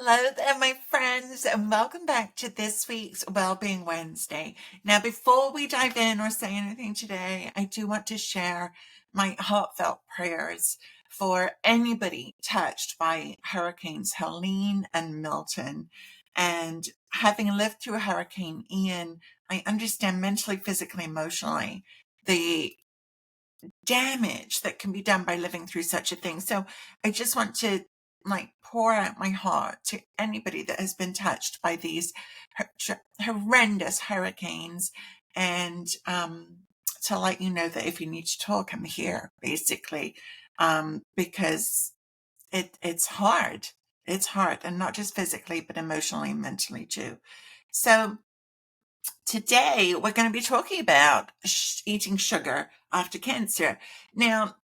Hello there, my friends, and welcome back to this week's Wellbeing Wednesday. Now, before we dive in or say anything today, I do want to share my heartfelt prayers for anybody touched by Hurricanes Helene and Milton. And having lived through Hurricane Ian, I understand mentally, physically, emotionally the damage that can be done by living through such a thing. So I just want to pour out my heart to anybody that has been touched by these horrendous hurricanes, and to let you know that if you need to talk, I'm here, basically, because it's hard. It's hard, and not just physically, but emotionally and mentally too. So today, we're going to be talking about eating sugar after cancer. Now,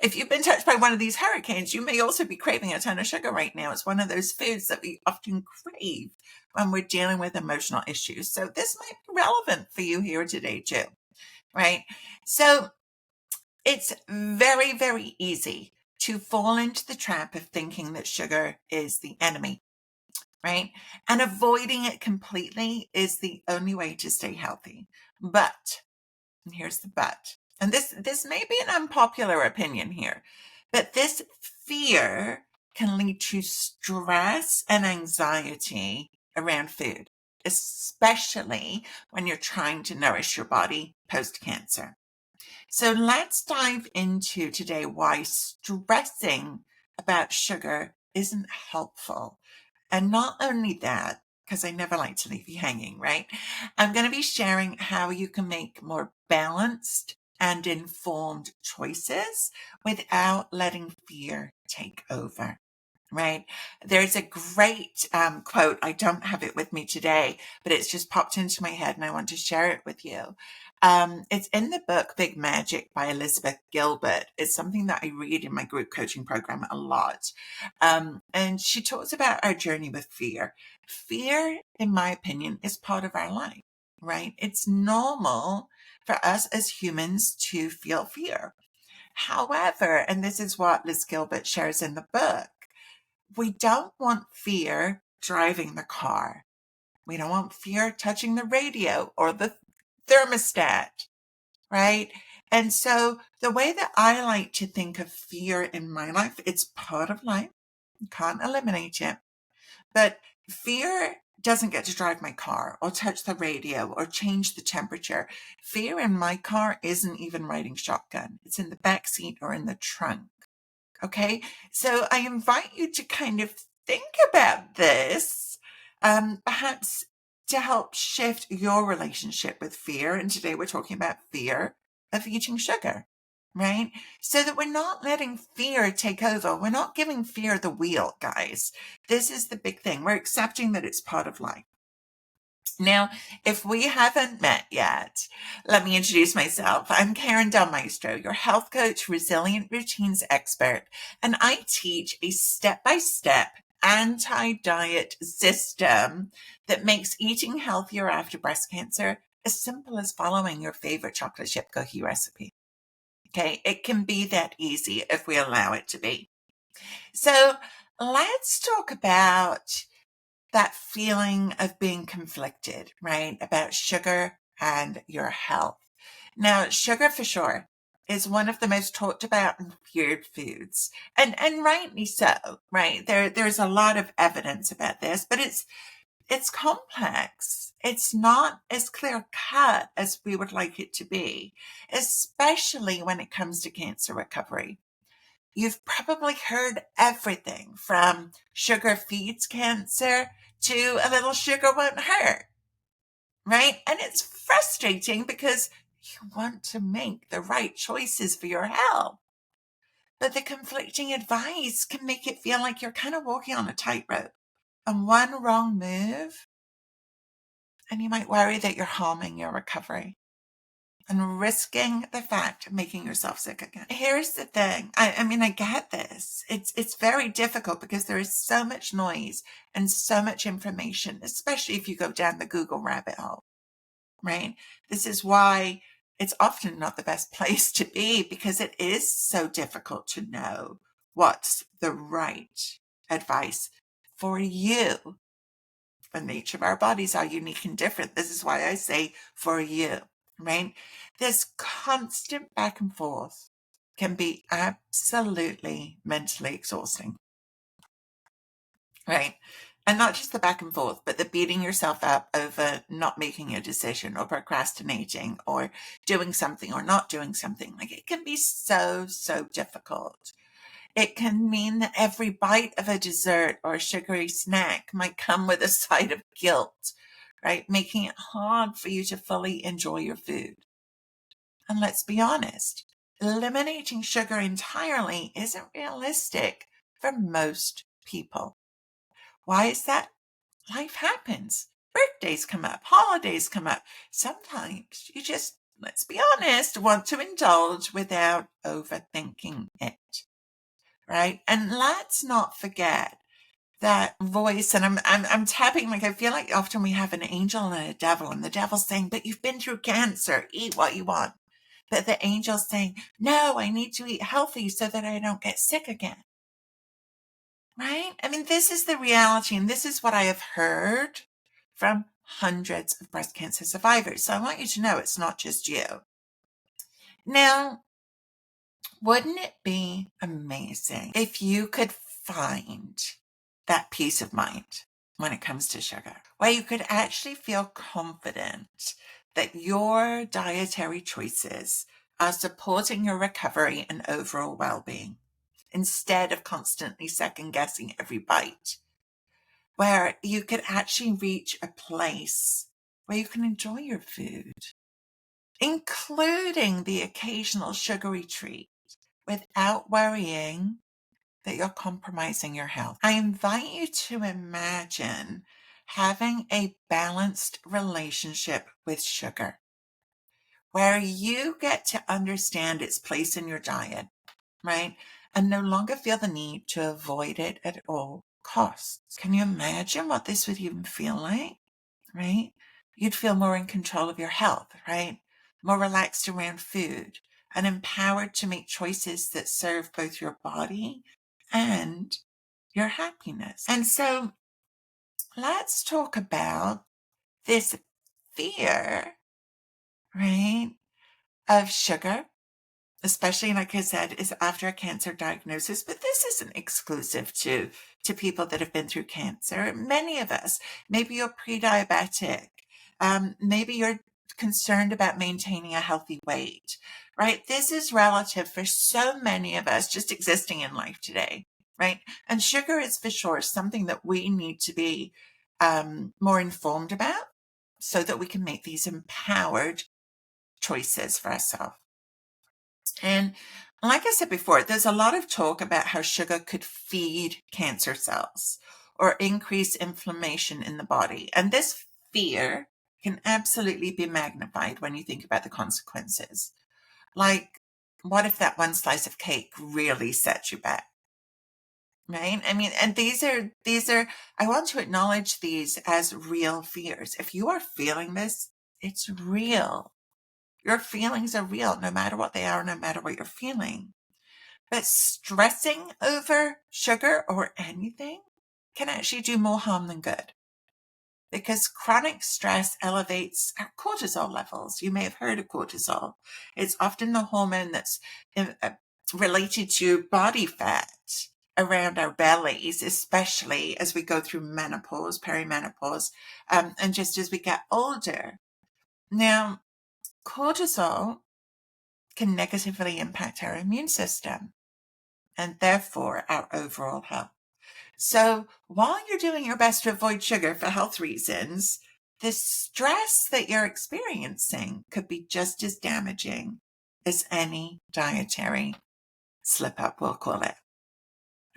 if you've been touched by one of these hurricanes, you may also be craving a ton of sugar right now. It's one of those foods that we often crave when we're dealing with emotional issues. So this might be relevant for you here today too, right? So it's very, very easy to fall into the trap of thinking that sugar is the enemy, right? And avoiding it completely is the only way to stay healthy. But, and here's the but, and this may be an unpopular opinion here, but this fear can lead to stress and anxiety around food, especially when you're trying to nourish your body post-cancer. So let's dive into today why stressing about sugar isn't helpful. And not only that, because I never like to leave you hanging, right? I'm going to be sharing how you can make more balanced and informed choices without letting fear take over. Right. There's a great quote. I don't have it with me today, but it's just popped into my head and I want to share it with you. It's in the book Big Magic by Elizabeth Gilbert. It's something that I read in my group coaching program a lot. And she talks about our journey with fear. Fear, in my opinion, is part of our life, right? It's normal for us as humans to feel fear. However, and this is what Liz Gilbert shares in the book, we don't want fear driving the car. We don't want fear touching the radio or the thermostat, right? And so the way that I like to think of fear in my life, it's part of life. You can't eliminate it. But fear doesn't get to drive my car or touch the radio or change the temperature. Fear in my car isn't even riding shotgun. It's in the back seat or in the trunk. Okay, so I invite you to kind of think about this, perhaps to help shift your relationship with fear. And today we're talking about fear of eating sugar, right? So that we're not letting fear take over. We're not giving fear the wheel, guys. This is the big thing. We're accepting that it's part of life. Now, if we haven't met yet, let me introduce myself. I'm Karen Del Maestro, your health coach, resilient routines expert, and I teach a step-by-step anti-diet system that makes eating healthier after breast cancer as simple as following your favorite chocolate chip cookie recipe. Okay, it can be that easy if we allow it to be. So let's talk about that feeling of being conflicted, right? About sugar and your health. Now, sugar for sure is one of the most talked about and feared foods. And rightly so, right? There's a lot of evidence about this, but it's complex. It's not as clear cut as we would like it to be, especially when it comes to cancer recovery. You've probably heard everything from sugar feeds cancer to a little sugar won't hurt, right? And it's frustrating because you want to make the right choices for your health. But the conflicting advice can make it feel like you're kind of walking on a tightrope. And one wrong move, and you might worry that you're harming your recovery and risking the fact of making yourself sick again. Here's the thing. I mean, I get this. It's very difficult because there is so much noise and so much information, especially if you go down the Google rabbit hole, right? This is why it's often not the best place to be, because it is so difficult to know what's the right advice for you. The nature of our bodies are unique and different. This is why I say for you, right? This constant back and forth can be absolutely mentally exhausting, right? And not just the back and forth, but the beating yourself up over not making a decision or procrastinating or doing something or not doing something. Like, it can be so, so difficult. It can mean that every bite of a dessert or a sugary snack might come with a side of guilt, right? Making it hard for you to fully enjoy your food. And let's be honest, eliminating sugar entirely isn't realistic for most people. Why is that? Life happens. Birthdays come up, holidays come up. Sometimes you just, let's be honest, want to indulge without overthinking it, right? And let's not forget that voice. And I'm tapping, like, I feel like often we have an angel and a devil, and the devil's saying, but you've been through cancer, eat what you want. But the angel's saying, no, I need to eat healthy so that I don't get sick again. Right? I mean, this is the reality, and this is what I have heard from hundreds of breast cancer survivors. So I want you to know it's not just you. Now, wouldn't it be amazing if you could find that peace of mind when it comes to sugar, where you could actually feel confident that your dietary choices are supporting your recovery and overall well-being, instead of constantly second-guessing every bite, where you could actually reach a place where you can enjoy your food, including the occasional sugary treat, without worrying that you're compromising your health. I invite you to imagine having a balanced relationship with sugar, where you get to understand its place in your diet, right? And no longer feel the need to avoid it at all costs. Can you imagine what this would even feel like, right? You'd feel more in control of your health, right? More relaxed around food and empowered to make choices that serve both your body and your happiness. And so let's talk about this fear, right, of sugar, especially, like I said, is after a cancer diagnosis. But this isn't exclusive to people that have been through cancer. Many of us, maybe you're pre-diabetic, maybe you're concerned about maintaining a healthy weight, right? This is relative for so many of us just existing in life today, right? And sugar is for sure something that we need to be more informed about so that we can make these empowered choices for ourselves. And like I said before, there's a lot of talk about how sugar could feed cancer cells or increase inflammation in the body. And this fear can absolutely be magnified when you think about the consequences. Like, what if that one slice of cake really set you back? Right? I mean, and these are, I want to acknowledge these as real fears. If you are feeling this, it's real. Your feelings are real, no matter what they are, no matter what you're feeling. But stressing over sugar or anything can actually do more harm than good, because chronic stress elevates our cortisol levels. You may have heard of cortisol. It's often the hormone that's related to body fat around our bellies, especially as we go through menopause, perimenopause, and just as we get older. Now, cortisol can negatively impact our immune system and therefore our overall health. So while you're doing your best to avoid sugar for health reasons, the stress that you're experiencing could be just as damaging as any dietary slip up, we'll call it.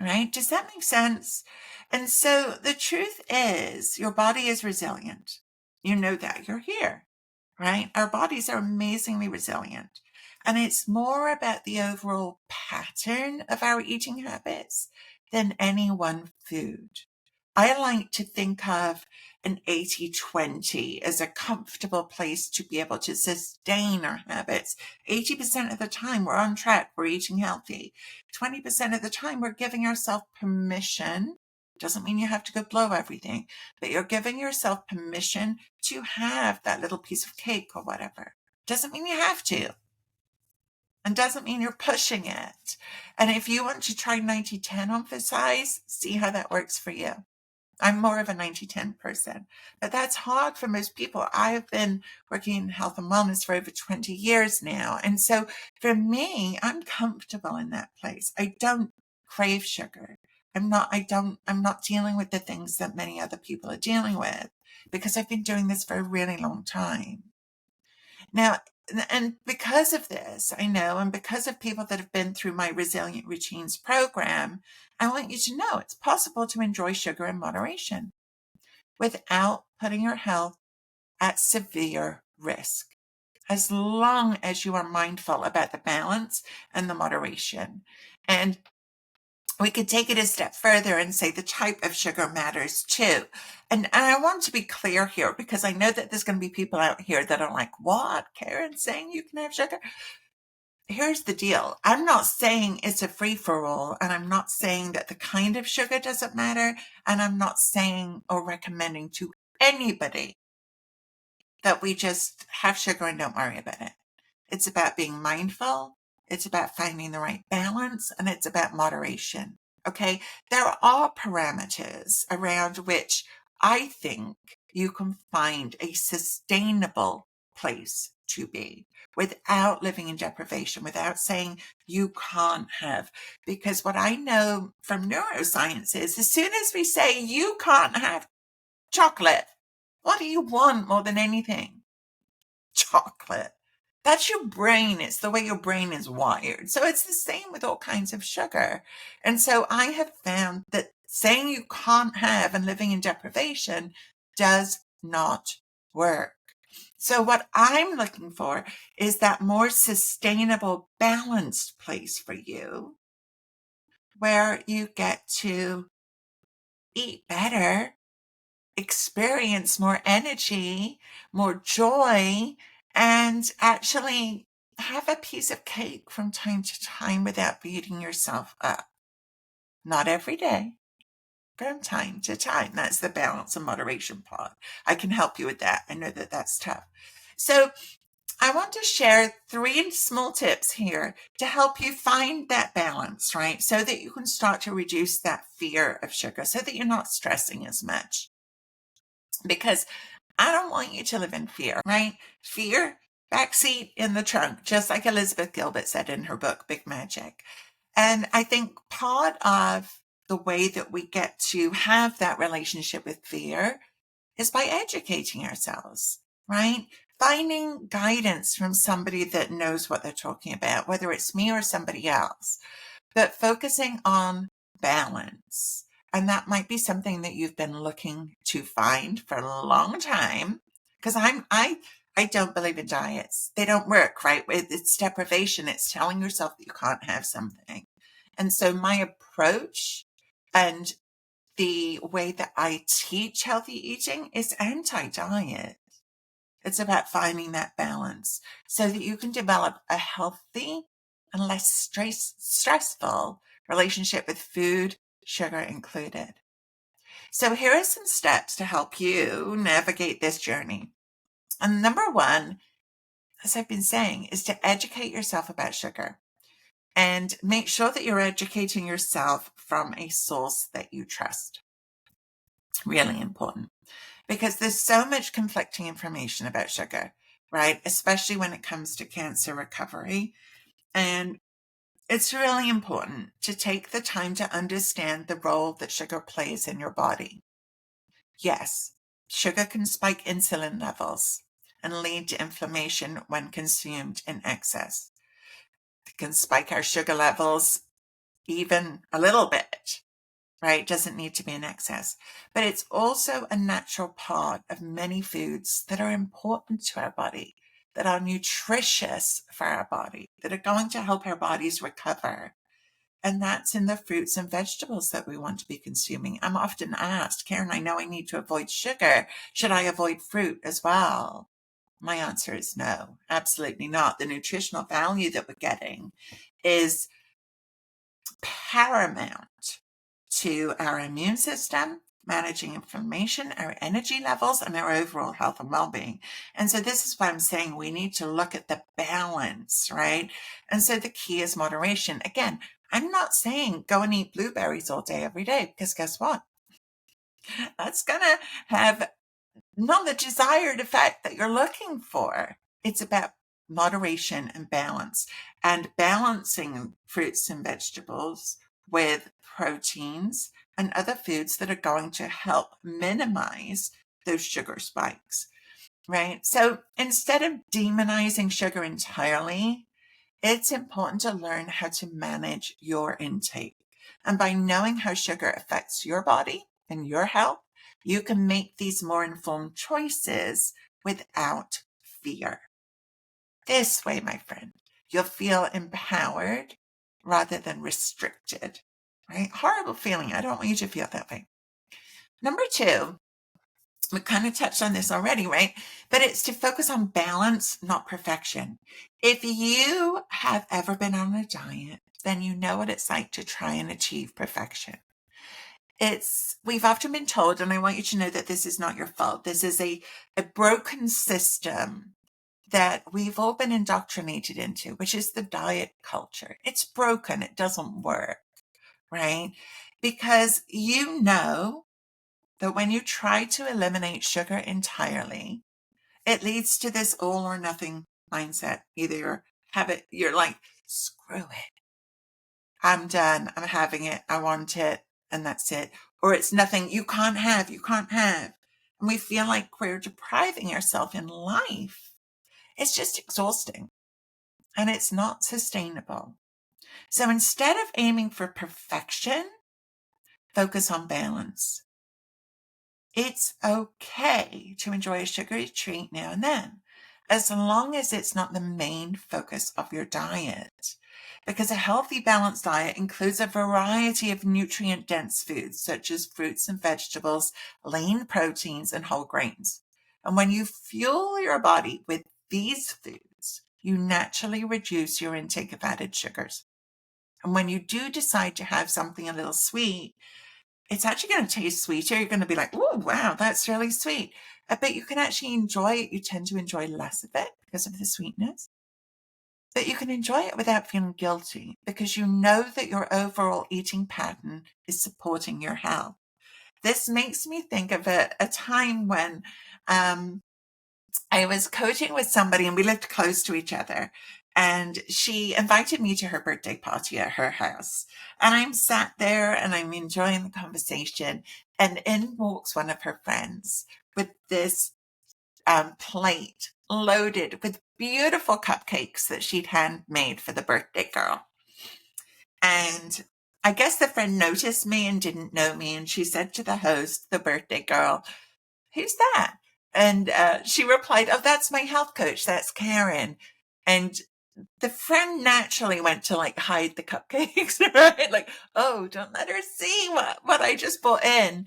Right? Does that make sense? And so the truth is, your body is resilient. You know that. You're here, right? Our bodies are amazingly resilient. And it's more about the overall pattern of our eating habits than any one food. I like to think of an 80-20 as a comfortable place to be able to sustain our habits. 80% of the time we're on track, we're eating healthy. 20% of the time we're giving ourselves permission Doesn't mean you have to go blow everything, but you're giving yourself permission to have that little piece of cake or whatever. Doesn't mean you have to. And doesn't mean you're pushing it. And if you want to try 90-10 on for size, see how that works for you. I'm more of a 90-10 person, but that's hard for most people. I have been working in health and wellness for over 20 years now. And so for me, I'm comfortable in that place. I don't crave sugar. I'm not dealing with the things that many other people are dealing with because I've been doing this for a really long time. Now, and because of this, I know, and because of people that have been through my Resilient Routines program, I want you to know it's possible to enjoy sugar in moderation without putting your health at severe risk, as long as you are mindful about the balance and the moderation. And we could take it a step further and say the type of sugar matters too. And I want to be clear here because I know that there's going to be people out here that are like, what? Karen's saying you can have sugar? Here's the deal. I'm not saying it's a free-for-all, and I'm not saying that the kind of sugar doesn't matter, and I'm not saying or recommending to anybody that we just have sugar and don't worry about it. It's about being mindful. It's about finding the right balance, and it's about moderation. Okay. There are parameters around which I think you can find a sustainable place to be without living in deprivation, without saying you can't have. Because what I know from neuroscience is as soon as we say you can't have chocolate, what do you want more than anything? Chocolate. That's your brain. It's the way your brain is wired. So it's the same with all kinds of sugar. And so I have found that saying you can't have and living in deprivation does not work. So what I'm looking for is that more sustainable, balanced place for you where you get to eat better, experience more energy, more joy, and actually have a piece of cake from time to time without beating yourself up. Not every day, from time to time. That's the balance and moderation part. I can help you with that. I know that that's tough. So I want to share 3 small tips here to help you find that balance, right? So that you can start to reduce that fear of sugar, so that you're not stressing as much. Because I don't want you to live in fear, right? Fear, backseat in the trunk, just like Elizabeth Gilbert said in her book, Big Magic. And I think part of the way that we get to have that relationship with fear is by educating ourselves, right? Finding guidance from somebody that knows what they're talking about, whether it's me or somebody else, but focusing on balance. And that might be something that you've been looking to find for a long time. Because I don't believe in diets. They don't work, right? It's deprivation. It's telling yourself that you can't have something. And so my approach and the way that I teach healthy eating is anti-diet. It's about finding that balance so that you can develop a healthy and less stressful relationship with food, sugar included. So here are some steps to help you navigate this journey. And number 1, as I've been saying, is to educate yourself about sugar and make sure that you're educating yourself from a source that you trust. Really important because there's so much conflicting information about sugar, right? Especially when it comes to cancer recovery. And it's really important to take the time to understand the role that sugar plays in your body. Yes, sugar can spike insulin levels and lead to inflammation when consumed in excess. It can spike our sugar levels even a little bit, right? Doesn't need to be in excess. But it's also a natural part of many foods that are important to our body, that are nutritious for our body, that are going to help our bodies recover. And that's in the fruits and vegetables that we want to be consuming. I'm often asked, Karen, I know I need to avoid sugar. Should I avoid fruit as well? My answer is no, absolutely not. The nutritional value that we're getting is paramount to our immune system, managing inflammation, our energy levels, and our overall health and well-being. And so this is why I'm saying we need to look at the balance, right? And so the key is moderation. Again, I'm not saying go and eat blueberries all day, every day, because guess what? That's going to have not the desired effect that you're looking for. It's about moderation and balance, and balancing fruits and vegetables with proteins and other foods that are going to help minimize those sugar spikes, right? So instead of demonizing sugar entirely, it's important to learn how to manage your intake. And by knowing how sugar affects your body and your health, you can make these more informed choices without fear. This way, my friend, you'll feel empowered rather than restricted, right? Horrible feeling. I don't want you to feel that way. Number 2, we kind of touched on this already, right? But it's to focus on balance, not perfection. If you have ever been on a diet, then you know what it's like to try and achieve perfection. We've often been told, and I want you to know that this is not your fault. This is a broken system that we've all been indoctrinated into, which is the diet culture. It's broken. It doesn't work, right? Because you know that when you try to eliminate sugar entirely, it leads to this all or nothing mindset. Either you're like, screw it. I'm done. I'm having it. I want it. And that's it. Or it's nothing. You can't have. And we feel like we're depriving ourselves in life. It's just exhausting. And it's not sustainable. So instead of aiming for perfection, focus on balance. It's okay to enjoy a sugary treat now and then, as long as it's not the main focus of your diet. Because a healthy, balanced diet includes a variety of nutrient-dense foods, such as fruits and vegetables, lean proteins, and whole grains. And when you fuel your body with these foods, you naturally reduce your intake of added sugars. And when you do decide to have something a little sweet, it's actually going to taste sweeter. You're going to be like, oh, wow, that's really sweet. But you can actually enjoy it. You tend to enjoy less of it because of the sweetness. But you can enjoy it without feeling guilty because you know that your overall eating pattern is supporting your health. This makes me think of a time when I was coaching with somebody and we lived close to each other. And she invited me to her birthday party at her house. And I'm sat there and I'm enjoying the conversation. And in walks one of her friends with this plate loaded with beautiful cupcakes that she'd handmade for the birthday girl. And I guess the friend noticed me and didn't know me. And she said to the host, the birthday girl, "Who's that?" And she replied, "Oh, that's my health coach. That's Karen." And the friend naturally went to like hide the cupcakes, right? Like, oh, don't let her see what I just brought in.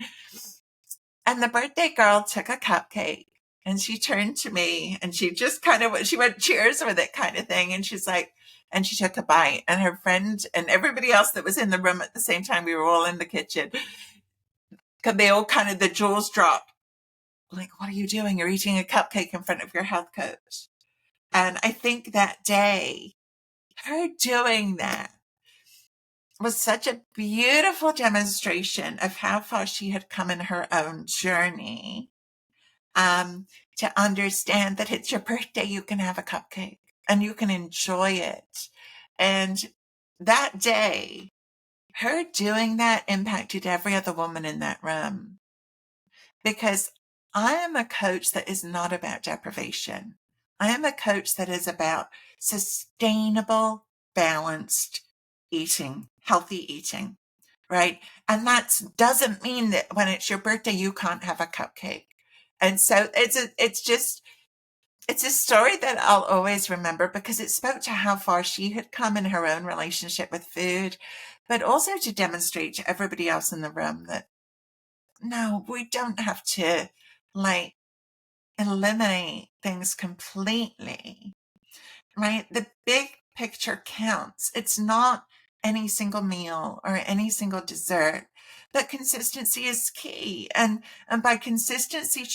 And the birthday girl took a cupcake and she turned to me and she just she went cheers with it kind of thing. And she's like, and she took a bite, and her friend and everybody else that was in the room at the same time, we were all in the kitchen, they all kind of, the jaws dropped. Like, what are you doing? You're eating a cupcake in front of your health coach. And I think that day, her doing that was such a beautiful demonstration of how far she had come in her own journey, to understand that it's your birthday, you can have a cupcake and you can enjoy it. And that day, her doing that impacted every other woman in that room. Because I am a coach that is not about deprivation. I am a coach that is about sustainable, balanced eating, healthy eating, right? And that doesn't mean that when it's your birthday, you can't have a cupcake. And so it's a story that I'll always remember because it spoke to how far she had come in her own relationship with food, but also to demonstrate to everybody else in the room that no, we don't have to like eliminate things completely, right? The big picture counts. It's not any single meal or any single dessert, But consistency is key. And by consistently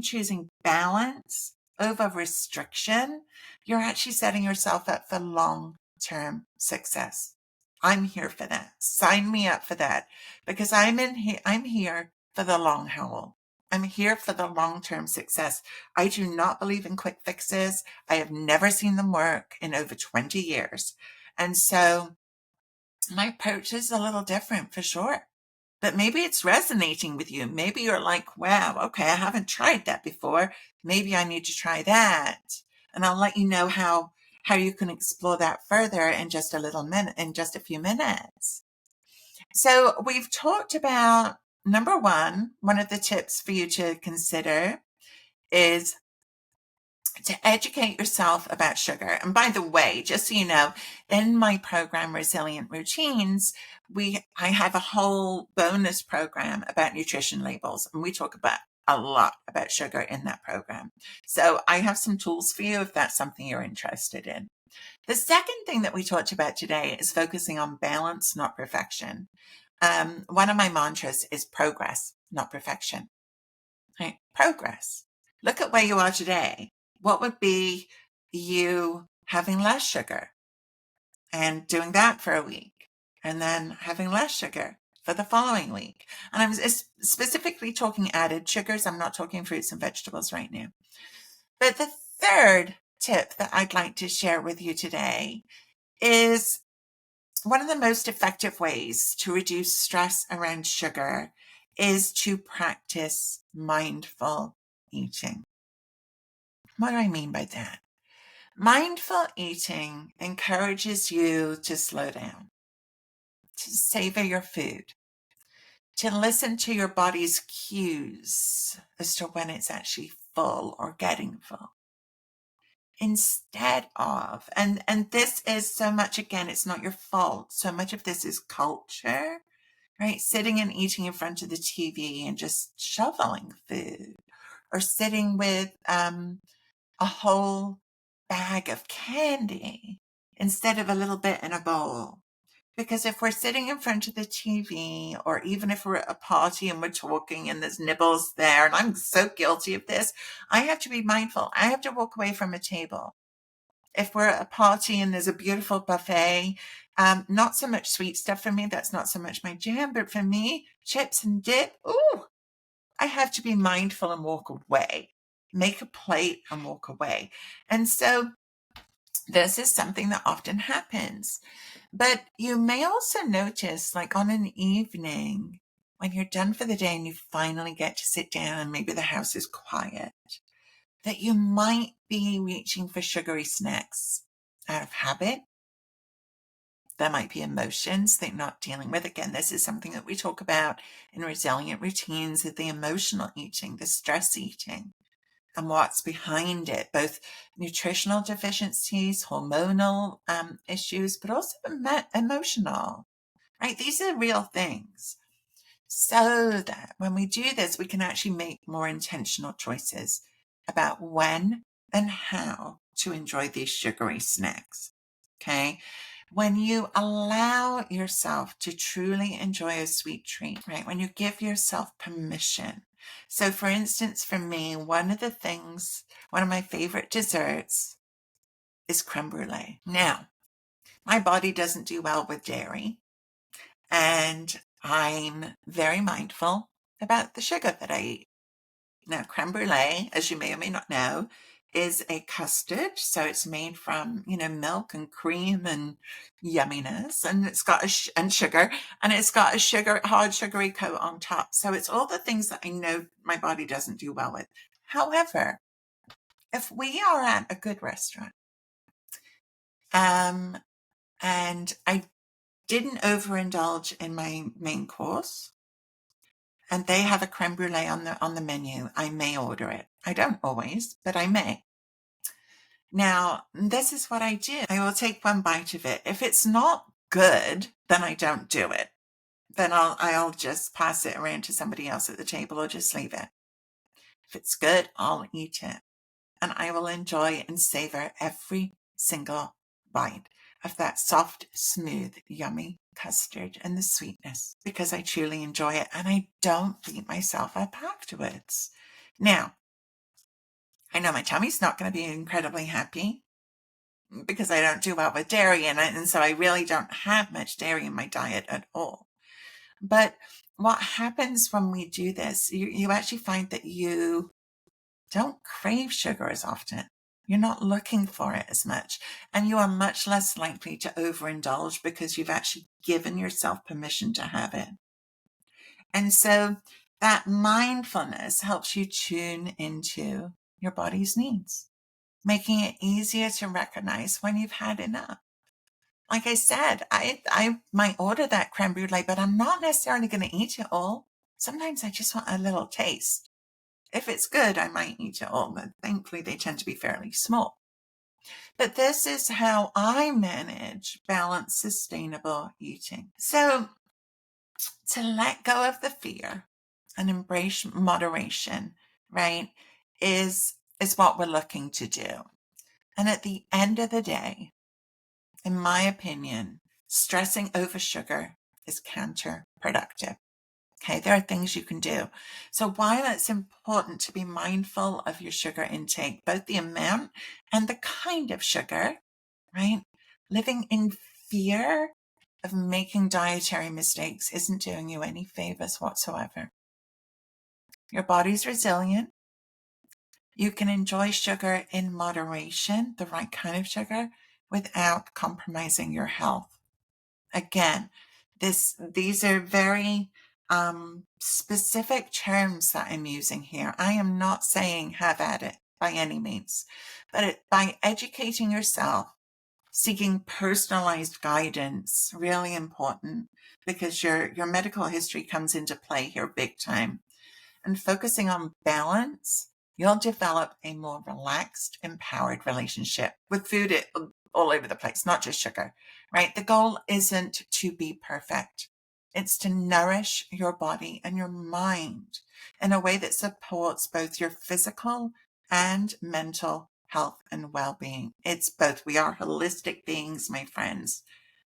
choosing balance over restriction, you're actually setting yourself up for long-term success. I'm here for that. Sign me up for that, because I'm here for the long haul. I'm here for the long-term success. I do not believe in quick fixes. I have never seen them work in over 20 years. And so my approach is a little different for sure. But maybe it's resonating with you. Maybe you're like, wow, okay, I haven't tried that before. Maybe I need to try that. And I'll let you know how you can explore that further in just a few minutes. So we've talked about number one of the tips for you to consider is to educate yourself about sugar. And by the way, just so you know, in my program, Resilient Routines, I have a whole bonus program about nutrition labels, and we talk about a lot about sugar in that program. So I have some tools for you if that's something you're interested in. The second thing that we talked about today is focusing on balance, not perfection. One of my mantras is progress, not perfection. Right? Progress. Look at where you are today. What would be you having less sugar and doing that for a week, and then having less sugar for the following week? And I'm specifically talking added sugars. I'm not talking fruits and vegetables right now. But the third tip that I'd like to share with you today is one of the most effective ways to reduce stress around sugar is to practice mindful eating. What do I mean by that? Mindful eating encourages you to slow down, to savor your food, to listen to your body's cues as to when it's actually full or getting full. Instead of, and this is so much, again, it's not your fault. So much of this is culture, right? Sitting and eating in front of the TV and just shoveling food, or sitting with a whole bag of candy instead of a little bit in a bowl. Because if we're sitting in front of the TV, or even if we're at a party and we're talking and there's nibbles there, and I'm so guilty of this, I have to be mindful. I have to walk away from a table. If we're at a party and there's a beautiful buffet, not so much sweet stuff for me, that's not so much my jam, but for me, chips and dip, ooh, I have to be mindful and walk away. Make a plate and walk away. And so this is something that often happens. But you may also notice, like on an evening, when you're done for the day and you finally get to sit down and maybe the house is quiet, that you might be reaching for sugary snacks out of habit. There might be emotions that you're not dealing with. Again, this is something that we talk about in Resilient Routines, of the emotional eating, the stress eating, and what's behind it, both nutritional deficiencies, hormonal issues, but also emotional, right? These are real things. So that when we do this, we can actually make more intentional choices about when and how to enjoy these sugary snacks. Okay. When you allow yourself to truly enjoy a sweet treat, right? When you give yourself permission. So for instance, for me, one of my favorite desserts is creme brulee. Now, my body doesn't do well with dairy, and I'm very mindful about the sugar that I eat. Now, creme brulee, as you may or may not know, is a custard. So it's made from, milk and cream and yumminess, and it's got and sugar, and it's got a hard sugary coat on top. So it's all the things that I know my body doesn't do well with. However, if we are at a good restaurant, and I didn't overindulge in my main course, and they have a creme brulee on the menu, I may order it. I don't always, but I may. Now, this is what I do. I will take one bite of it. If it's not good, then I don't do it. Then I'll just pass it around to somebody else at the table, or just leave it. If it's good, I'll eat it. And I will enjoy and savor every single bite of that soft, smooth, yummy custard and the sweetness because I truly enjoy it and I don't beat myself up afterwards. Now, I know my tummy's not going to be incredibly happy because I don't do well with dairy in it, and so I really don't have much dairy in my diet at all. But what happens when we do this, you actually find that you don't crave sugar as often. You're not looking for it as much, and you are much less likely to overindulge because you've actually given yourself permission to have it. And so that mindfulness helps you tune into your body's needs, making it easier to recognize when you've had enough. Like I said, I might order that creme brulee, but I'm not necessarily going to eat it all. Sometimes I just want a little taste. If it's good, I might eat it all, but thankfully they tend to be fairly small. But this is how I manage balanced, sustainable eating. So to let go of the fear and embrace moderation, right, is what we're looking to do. And at the end of the day, in my opinion, stressing over sugar is counterproductive. Okay, there are things you can do. So while it's important to be mindful of your sugar intake, both the amount and the kind of sugar, right? Living in fear of making dietary mistakes isn't doing you any favors whatsoever. Your body's resilient. You can enjoy sugar in moderation, the right kind of sugar, without compromising your health. Again, these are very specific terms that I'm using here. I am not saying have at it by any means, but by educating yourself, seeking personalized guidance, really important because your medical history comes into play here big time. And focusing on balance, you'll develop a more relaxed, empowered relationship with food all over the place, not just sugar, right? The goal isn't to be perfect. It's to nourish your body and your mind in a way that supports both your physical and mental health and well-being. It's both. We are holistic beings, my friends,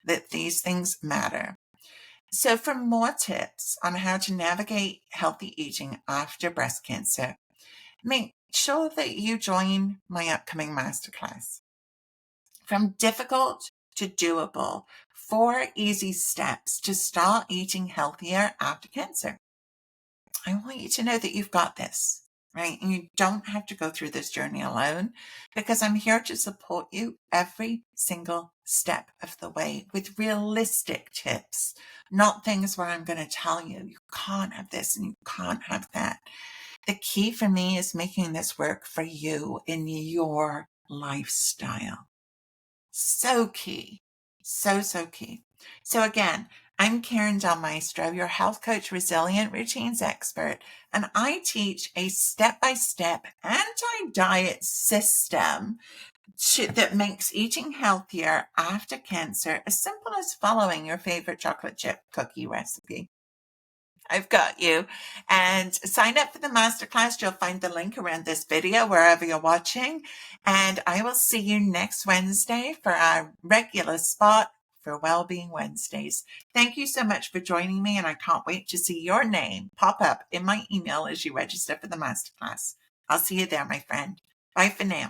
that these things matter. So for more tips on how to navigate healthy eating after breast cancer, make sure that you join my upcoming masterclass. From difficult to doable, 4 easy steps to start eating healthier after cancer. I want you to know that you've got this, right? And you don't have to go through this journey alone because I'm here to support you every single step of the way with realistic tips, not things where I'm going to tell you, you can't have this and you can't have that. The key for me is making this work for you in your lifestyle. So key. So key. So again, I'm Karen Del Maestro, your health coach, resilient routines expert, and I teach a step-by-step anti-diet system that makes eating healthier after cancer as simple as following your favorite chocolate chip cookie recipe. I've got you. And sign up for the masterclass. You'll find the link around this video wherever you're watching. And I will see you next Wednesday for our regular spot for Wellbeing Wednesdays. Thank you so much for joining me, and I can't wait to see your name pop up in my email as you register for the masterclass. I'll see you there, my friend. Bye for now.